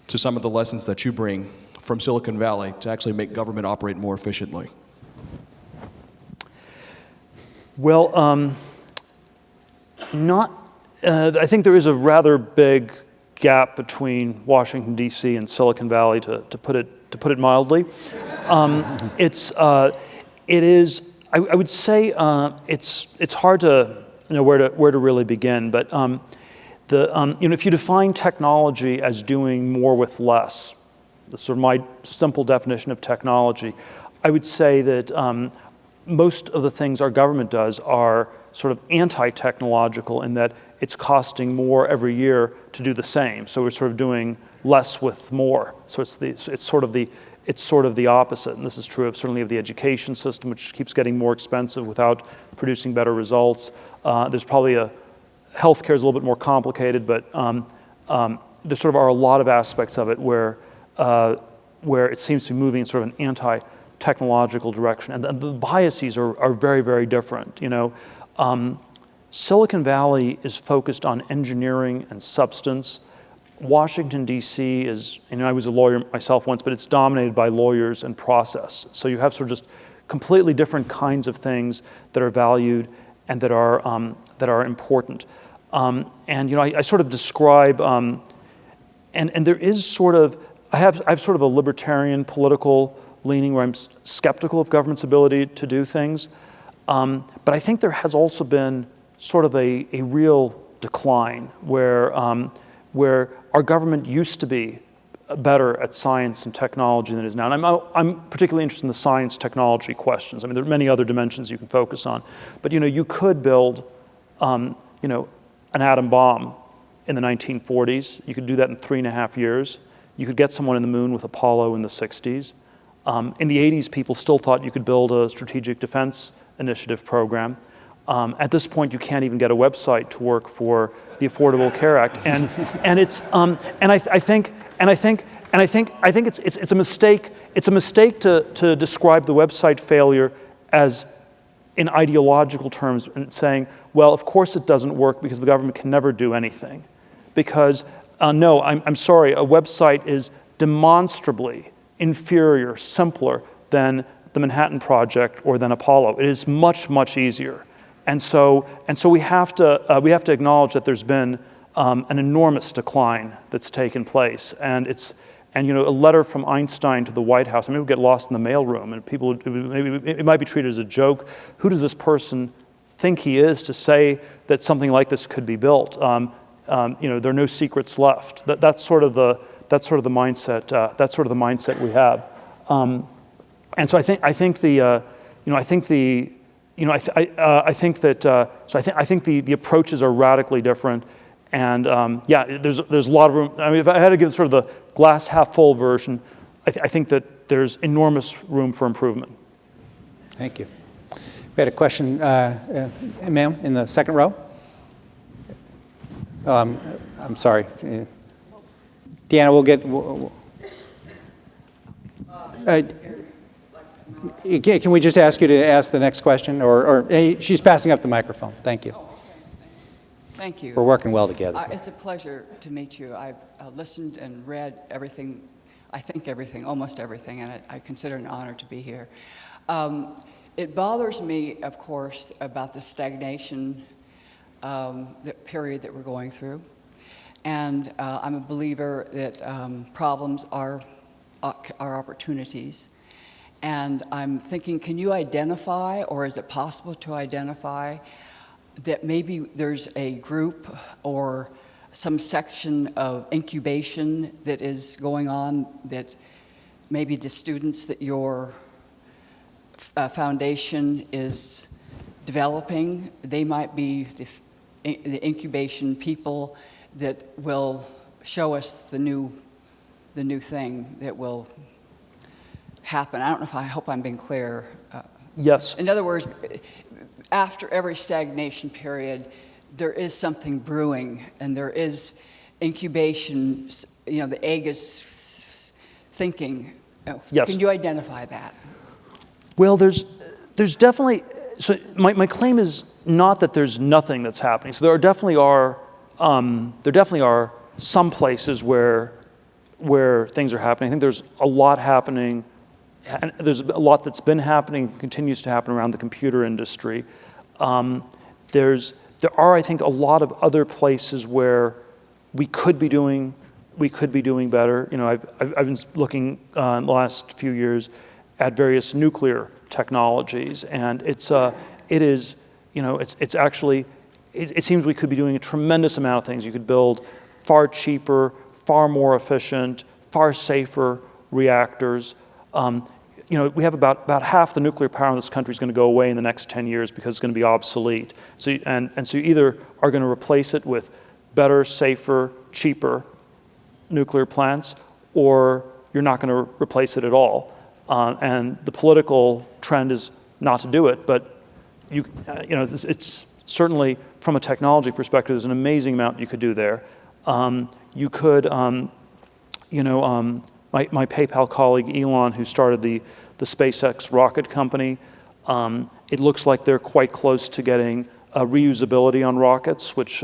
to some of the lessons that you bring from Silicon Valley to actually make government operate more efficiently? Well, I think there is a rather big gap between Washington D.C. and Silicon Valley, to put it mildly. It is. I would say it's hard to know where to really begin. But if you define technology as doing more with less, that's sort of my simple definition of technology, I would say that most of the things our government does are sort of anti-technological in that it's costing more every year to do the same. So we're sort of doing less with more. So it's sort of the opposite. And this is true certainly of the education system, which keeps getting more expensive without producing better results. There's probably healthcare is a little bit more complicated, but there sort of are a lot of aspects of it where it seems to be moving in sort of an anti-technological direction, and the biases are very, very different. Silicon Valley is focused on engineering and substance. Washington, D.C. is, I was a lawyer myself once, but it's dominated by lawyers and process. So you have sort of just completely different kinds of things that are valued and that are important. I sort of describe, and there is sort of, I have sort of a libertarian political leaning where I'm skeptical of government's ability to do things. But I think there has also been sort of a real decline where our government used to be better at science and technology than it is now. And I'm particularly interested in the science technology questions. I mean, there are many other dimensions you can focus on. But you could build an atom bomb in the 1940s. You could do that in 3.5 years. You could get someone in the moon with Apollo in the 60s. In the 80s, people still thought you could build a strategic defense initiative program. At this point, you can't even get a website to work for the Affordable Care Act, I think it's a mistake. It's a mistake to describe the website failure as in ideological terms and saying, well, of course it doesn't work because the government can never do anything. Because no, I'm sorry, a website is demonstrably inferior, simpler than the Manhattan Project or than Apollo. It is much, much easier. And so we have to acknowledge that there's been an enormous decline that's taken place, and a letter from Einstein to the White House. I mean, it would get lost in the mailroom, and it might be treated as a joke. Who does this person think he is to say that something like this could be built? There are no secrets left. That's sort of the mindset. That's sort of the mindset we have. And so I think the approaches are radically different, and there's a lot of room. I mean, if I had to give sort of the glass half full version, I think that there's enormous room for improvement. Thank you. We had a question, ma'am, in the second row. I'm sorry. Deanna, we'll get... can we just ask you to ask the next question? Or she's passing up the microphone. Thank you. Thank you. We're working well together. It's a pleasure to meet you. I've listened and read everything, I think everything, almost everything, and I consider it an honor to be here. It bothers me, of course, about the stagnation the period that we're going through. And I'm a believer that problems are opportunities. And I'm thinking, can you identify, or is it possible to identify, that maybe there's a group or some section of incubation that is going on, that maybe the students that your foundation is developing, they might be the incubation people that will show us the new thing that will happen. I hope I'm being clear. Yes. In other words, after every stagnation period, there is something brewing, and there is incubation. The egg is thinking. Yes. Can you identify that? Well, there's definitely, so my claim is not that there's nothing that's happening. So there definitely are some places where things are happening. I think there's a lot happening, and there's a lot that's been happening, continues to happen around the computer industry. There are, I think, a lot of other places where we could be doing better. I've been looking in the last few years at various nuclear technologies, and it seems we could be doing a tremendous amount of things. You could build far cheaper, far more efficient, far safer reactors. We have about half the nuclear power in this country is going to go away in the next 10 years because it's going to be obsolete. So you either are going to replace it with better, safer, cheaper nuclear plants, or you're not going to replace it at all. And the political trend is not to do it, but it's certainly, from a technology perspective, there's an amazing amount you could do there. You could, my PayPal colleague Elon, who started the SpaceX rocket company, it looks like they're quite close to getting reusability on rockets, which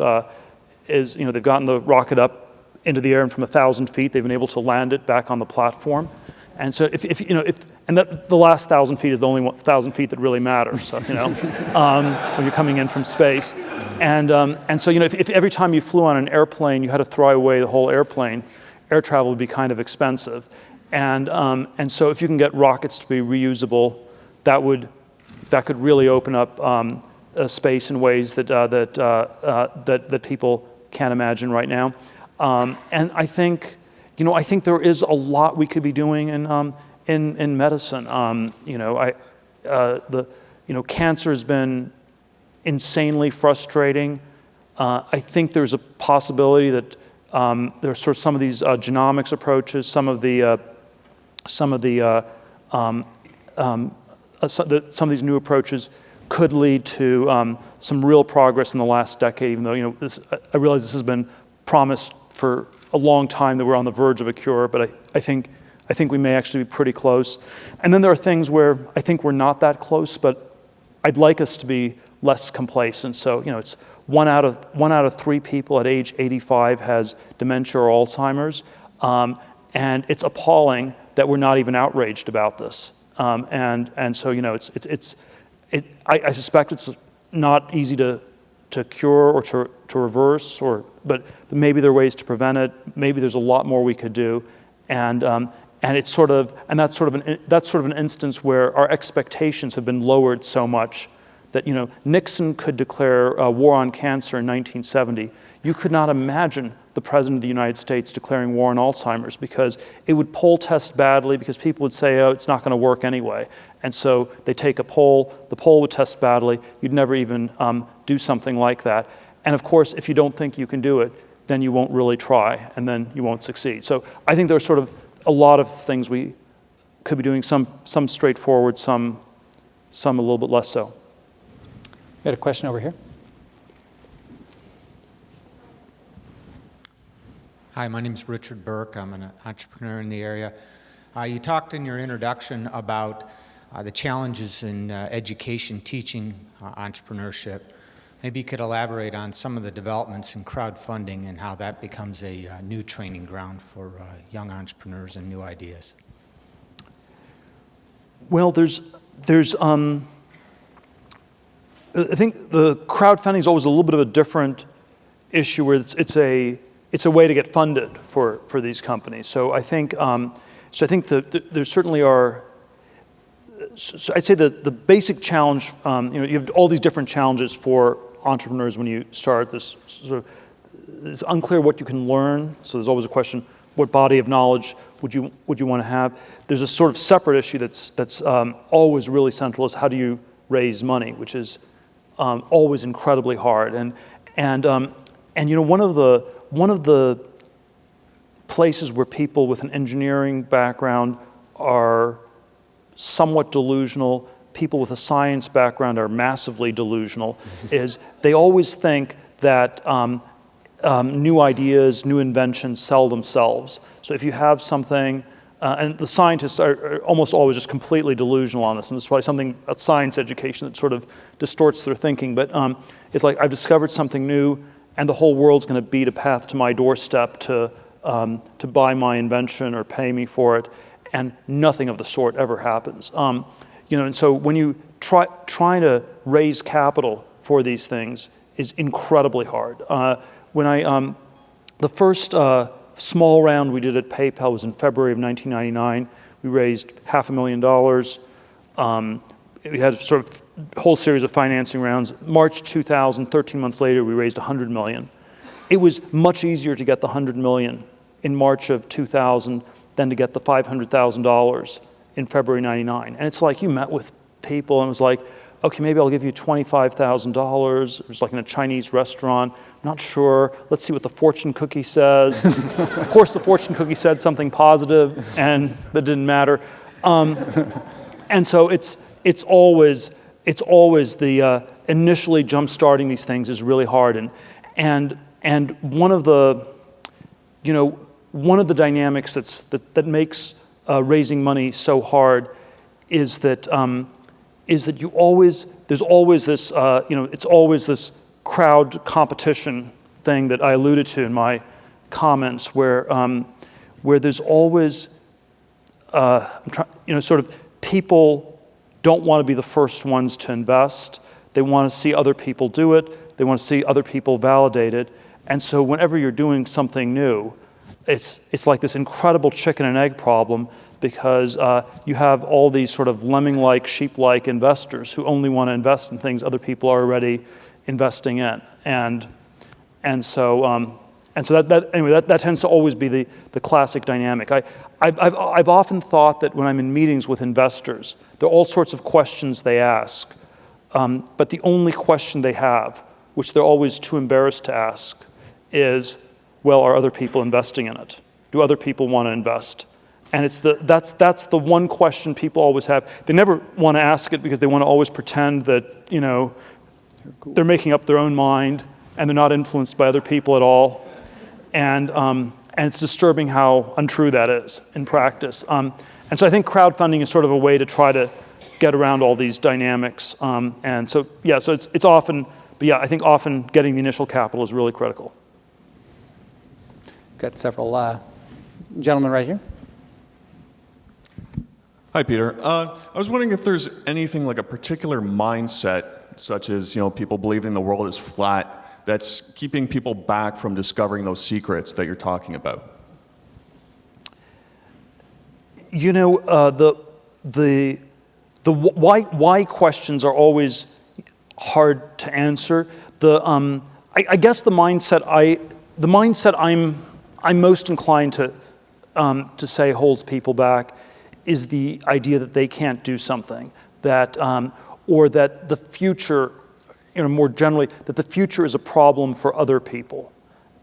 is, they've gotten the rocket up into the air, and from 1,000 feet, they've been able to land it back on the platform. And so the last 1,000 feet is the only 1,000 feet that really matters, so, when you're coming in from space. And so, if every time you flew on an airplane, you had to throw away the whole airplane, air travel would be kind of expensive. And so if you can get rockets to be reusable, that could really open up a space in ways that people can't imagine right now. And I think there is a lot we could be doing in medicine. Cancer has been insanely frustrating. I think there's a possibility that there's sort of some of these genomics approaches, some of these new approaches could lead to some real progress in the last decade. Even though I realize this has been promised for a long time that we're on the verge of a cure, but I think we may actually be pretty close. And then there are things where I think we're not that close, but I'd like us to be less complacent. So it's one out of 3 people at age 85 has dementia or Alzheimer's, and it's appalling that we're not even outraged about this. And so I suspect it's not easy to cure or to reverse, but maybe there are ways to prevent it. Maybe there's a lot more we could do, and that's sort of an instance where our expectations have been lowered so much that Nixon could declare war on cancer in 1970. You could not imagine the President of the United States declaring war on Alzheimer's, because it would poll test badly, because people would say, oh, it's not going to work anyway. And so they take a poll, the poll would test badly, you'd never even do something like that. And of course, if you don't think you can do it, then you won't really try, and then you won't succeed. So I think there's sort of a lot of things we could be doing, some straightforward, some a little bit less so. We had a question over here. Hi, my name is Richard Burke. I'm an entrepreneur in the area. You talked in your introduction about the challenges in education, teaching entrepreneurship. Maybe you could elaborate on some of the developments in crowdfunding and how that becomes a new training ground for young entrepreneurs and new ideas. Well, I think the crowdfunding is always a little bit of a different issue where it's a way to get funded for these companies. So I think that there certainly are. So I'd say that the basic challenge, you have all these different challenges for entrepreneurs when you start this. It's unclear what you can learn. So there's always a question: what body of knowledge would you want to have? There's a sort of separate issue that's always really central: is how do you raise money, which is always incredibly hard. And one of the places where people with an engineering background are somewhat delusional, people with a science background are massively delusional, is they always think that new ideas, new inventions sell themselves. So if you have something, and the scientists are almost always just completely delusional on this, and this is probably something about science education that sort of distorts their thinking, but it's like, I've discovered something new, and the whole world's going to beat a path to my doorstep to buy my invention or pay me for it, and nothing of the sort ever happens. And so when you trying to raise capital for these things is incredibly hard. The first small round we did at PayPal was in February of 1999. We raised $500,000. We had sort of a whole series of financing rounds. March 2000, 13 months later, we raised $100 million. It was much easier to get the $100 million in March of 2000 than to get the $500,000 in February 99. And it's like you met with people and it was like, okay, maybe I'll give you $25,000. It was like in a Chinese restaurant. Not sure. Let's see what the fortune cookie says. Of course, the fortune cookie said something positive, and that didn't matter. And so it's always the initially jump starting these things is really hard, and one of the dynamics that makes raising money so hard is that there's always this it's always this crowd competition thing that I alluded to in my comments, where there's always sort of people don't want to be the first ones to invest. They want to see other people do it. They want to see other people validate it. And so whenever you're doing something new, it's like this incredible chicken and egg problem, because you have all these sort of lemming-like, sheep-like investors who only want to invest in things other people are already investing in, and so that tends to always be the classic dynamic. I've often thought that when I'm in meetings with investors, there are all sorts of questions they ask, but the only question they have, which they're always too embarrassed to ask, is, well, are other people investing in it? Do other people want to invest? And that's the one question people always have. They never want to ask it because they want to always pretend that they're making up their own mind and they're not influenced by other people at all. And it's disturbing how untrue that is in practice. And so I think crowdfunding is sort of a way to try to get around all these dynamics. And so it's often, but yeah, I think often getting the initial capital is really critical. Got several gentlemen right here. Hi, Peter. I was wondering if there's anything like a particular mindset, such as people believing the world is flat, that's keeping people back from discovering those secrets that you're talking about. The why questions are always hard to answer. I guess the mindset I'm most inclined to say holds people back is the idea that they can't do something, that or that the future, more generally, that the future is a problem for other people,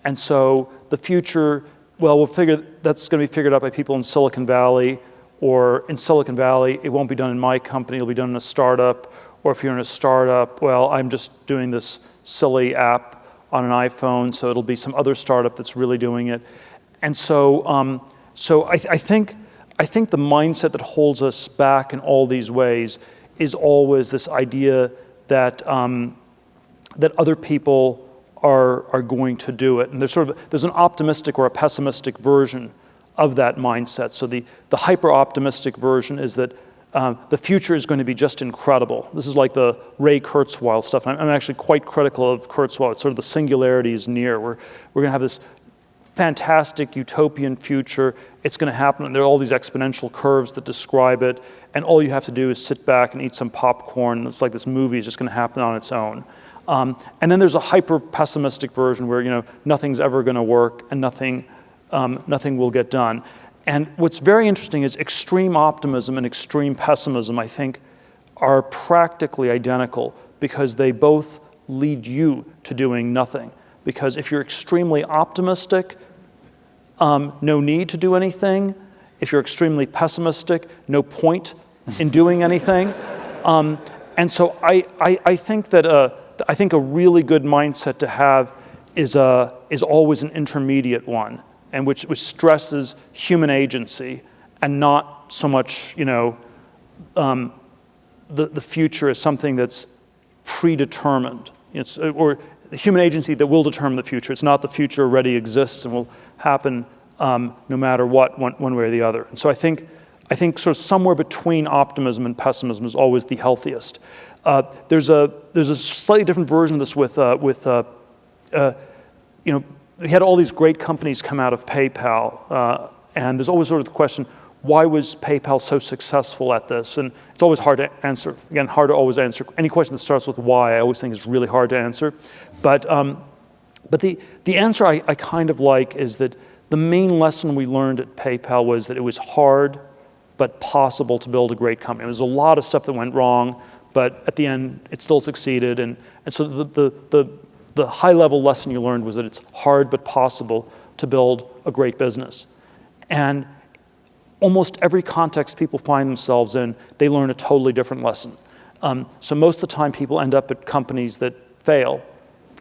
and so the future, well, we'll figure that's going to be figured out by people in Silicon Valley, or in Silicon Valley, it won't be done in my company, it'll be done in a startup, or if you're in a startup, well, I'm just doing this silly app on an iPhone, so it'll be some other startup that's really doing it. And so, I think the mindset that holds us back in all these ways is always this idea that that other people are going to do it. And there's an optimistic or a pessimistic version of that mindset. So the hyper-optimistic version is that the future is going to be just incredible. This is like the Ray Kurzweil stuff. I'm actually quite critical of Kurzweil. It's sort of the singularity is near. We're going to have this fantastic utopian future. It's going to happen, and there are all these exponential curves that describe it, and all you have to do is sit back and eat some popcorn. It's like this movie is just going to happen on its own. And then there's a hyper-pessimistic version where nothing's ever going to work and nothing will get done. And what's very interesting is extreme optimism and extreme pessimism, I think, are practically identical because they both lead you to doing nothing. Because if you're extremely optimistic, no need to do anything. If you're extremely pessimistic, no point in doing anything. And so I think that a really good mindset to have is always an intermediate one, and which stresses human agency and not so much the future as something that's predetermined. Or the human agency that will determine the future. It's not the future already exists and will happen no matter what, one way or the other. And so I think sort of somewhere between optimism and pessimism is always the healthiest. There's a slightly different version of this with we had all these great companies come out of PayPal, and there's always sort of the question, why was PayPal so successful at this? And it's always hard to answer. Again, hard to always answer. Any question that starts with why, I always think is really hard to answer. But the answer I kind of like is that the main lesson we learned at PayPal was that it was hard but possible to build a great company. There's a lot of stuff that went wrong, but at the end, it still succeeded. And so the high-level lesson you learned was that it's hard but possible to build a great business. And almost every context people find themselves in, they learn a totally different lesson. So most of the time, people end up at companies that fail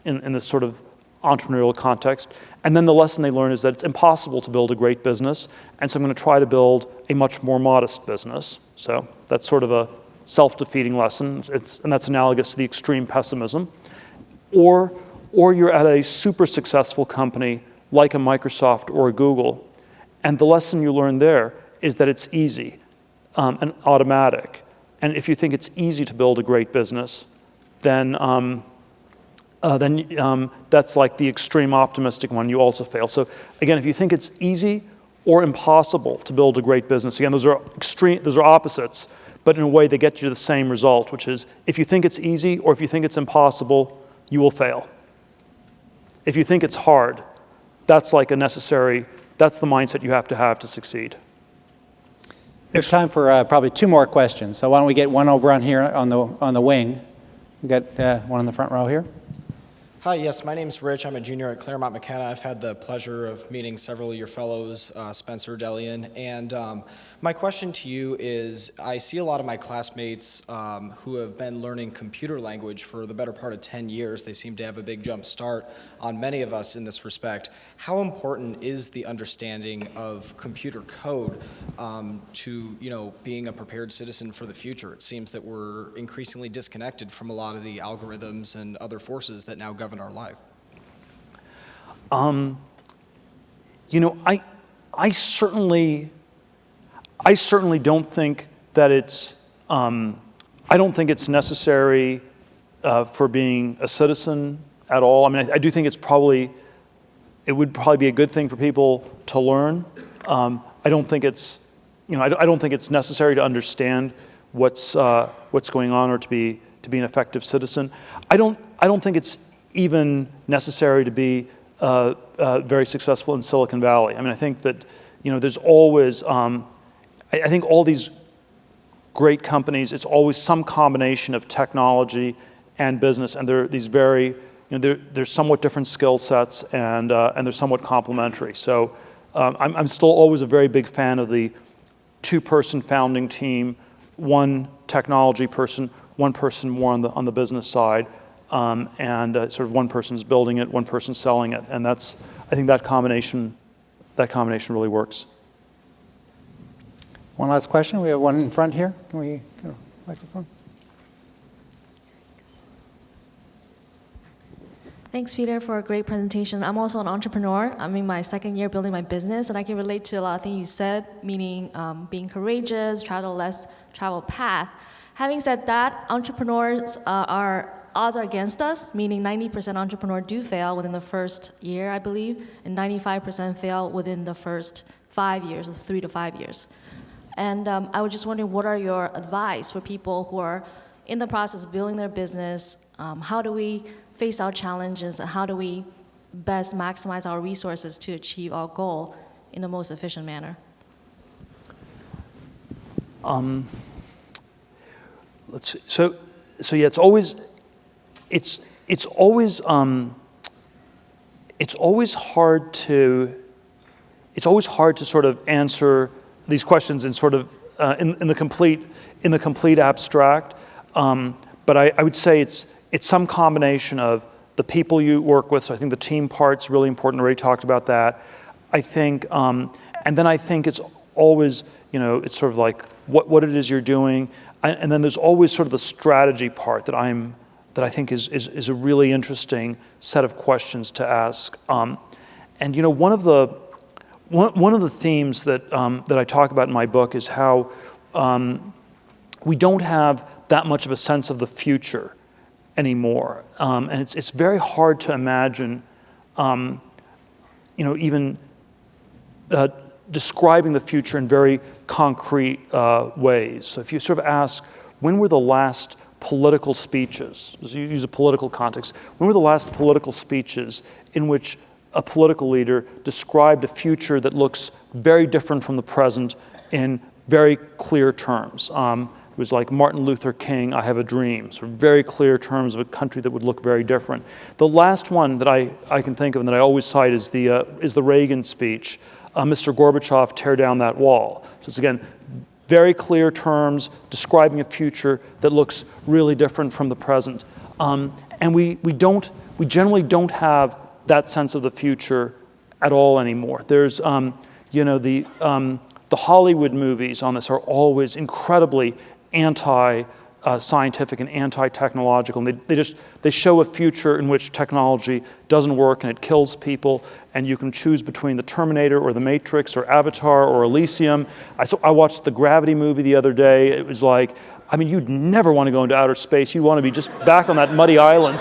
in this sort of entrepreneurial context. And then the lesson they learn is that it's impossible to build a great business, and so I'm going to try to build a much more modest business. So that's sort of a self-defeating lesson, and that's analogous to the extreme pessimism. Or you're at a super successful company like a Microsoft or a Google, and the lesson you learn there is that it's easy and automatic. And if you think it's easy to build a great business, then that's like the extreme optimistic one. You also fail. So again, if you think it's easy or impossible to build a great business, again, those are opposites, but in a way they get you to the same result, which is if you think it's easy or if you think it's impossible, you will fail. If you think it's hard, that's like that's the mindset you have to succeed. We have time for probably two more questions. So why don't we get one over on here on the wing. We've got one in the front row here. Hi, yes, my name's Rich. I'm a junior at Claremont McKenna. I've had the pleasure of meeting several of your fellows, Spencer, Delian, and my question to you is, I see a lot of my classmates who have been learning computer language for the better part of 10 years. They seem to have a big jump start on many of us in this respect. How important is the understanding of computer code to being a prepared citizen for the future? It seems that we're increasingly disconnected from a lot of the algorithms and other forces that now govern our life. I certainly don't think that it's I don't think it's necessary for being a citizen at all. I mean, I do think it would probably be a good thing for people to learn. I don't think it's I don't think it's necessary to understand what's going on or to be an effective citizen. I don't think it's even necessary to be very successful in Silicon Valley. I mean, I think that there's always I think all these great companies, it's always some combination of technology and business, and they're these very they're somewhat different skill sets, and they're somewhat complementary. So I'm still always a very big fan of the two-person founding team, one technology person, one person more on the business side, and sort of one person's building it, one person's selling it, and I think that combination really works. One last question. We have one in front here. Can we get a microphone? Thanks, Peter, for a great presentation. I'm also an entrepreneur. I'm in my second year building my business, and I can relate to a lot of things you said, meaning being courageous, travel less traveled path. Having said that, entrepreneurs odds are against us, meaning 90% entrepreneurs do fail within the first year, I believe, and 95% fail within the first 5 years, or 3 to 5 years. And I was just wondering, what are your advice for people who are in the process of building their business? How do we face our challenges, and how do we best maximize our resources to achieve our goal in the most efficient manner? Let's see. So yeah, it's always hard to sort of answer these questions in sort of in the complete abstract. But I would say it's some combination of the people you work with. So I think the team part's really important. I already talked about that. I think, and then I think it's always, it's sort of like what it is you're doing, and then there's always sort of the strategy part that I think is a really interesting set of questions to ask. And one of the themes that I talk about in my book is how we don't have that much of a sense of the future anymore, and it's very hard to imagine, even describing the future in very concrete ways. So if you sort of ask, when were the last political speeches? You use a political context. When were the last political speeches in which a political leader described a future that looks very different from the present in very clear terms? It was like Martin Luther King, I have a dream. So very clear terms of a country that would look very different. The last one that I can think of and that I always cite is the Reagan speech, Mr. Gorbachev, tear down that wall. So it's again, very clear terms describing a future that looks really different from the present. And we generally don't have that sense of the future at all anymore. There's, the Hollywood movies on this are always incredibly anti-scientific and anti-technological, and they show a future in which technology doesn't work and it kills people, and you can choose between the Terminator or the Matrix or Avatar or Elysium. I watched the Gravity movie the other day. It was like, you'd never want to go into outer space. You want to be just back on that muddy island,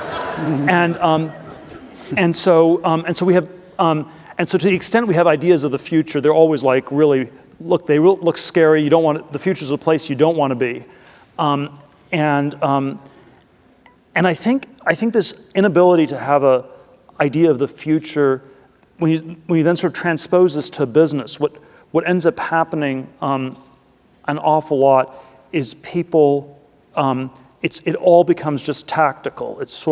and so we have, and so to the extent we have ideas of the future, they're always like really. Look, they look scary. You don't want the future's a place you don't want to be, and I think this inability to have a idea of the future, when you then sort of transpose this to business, what ends up happening an awful lot is people. It all becomes just tactical. It's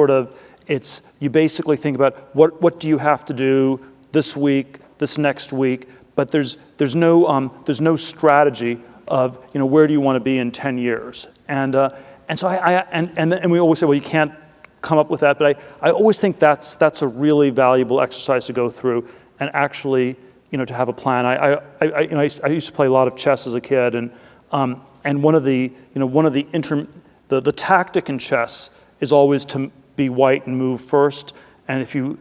you basically think about what do you have to do this week, this next week. But there's no strategy of where do you want to be in 10 years, and so and we always say, well, you can't come up with that, but I always think that's a really valuable exercise to go through and actually to have a plan. I used to play a lot of chess as a kid, and one of the tactic in chess is always to be white and move first, and if you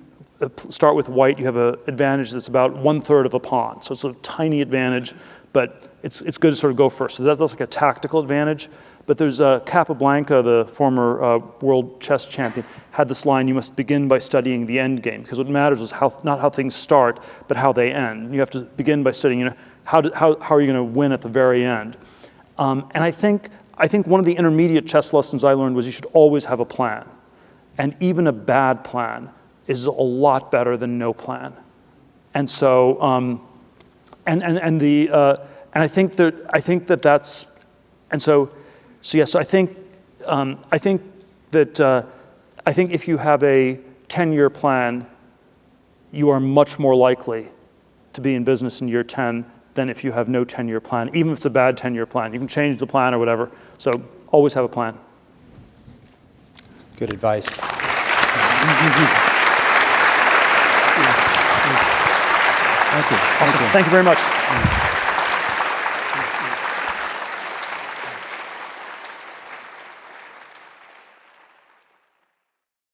start with white, you have an advantage that's about 1/3 of a pawn. So it's a tiny advantage, but it's good to sort of go first. So that's like a tactical advantage. But there's Capablanca, the former world chess champion, had this line: you must begin by studying the end game, because what matters is not how things start, but how they end. You have to begin by studying, how are you going to win at the very end? And I think one of the intermediate chess lessons I learned was you should always have a plan, and even a bad plan is a lot better than no plan. And so, and I think that's, and so yes, I think if you have a 10-year plan, you are much more likely to be in business in year 10 than if you have no 10-year plan, even if it's a bad 10-year plan. You can change the plan or whatever. So always have a plan. Good advice. Thank you. Awesome. Thank you very much.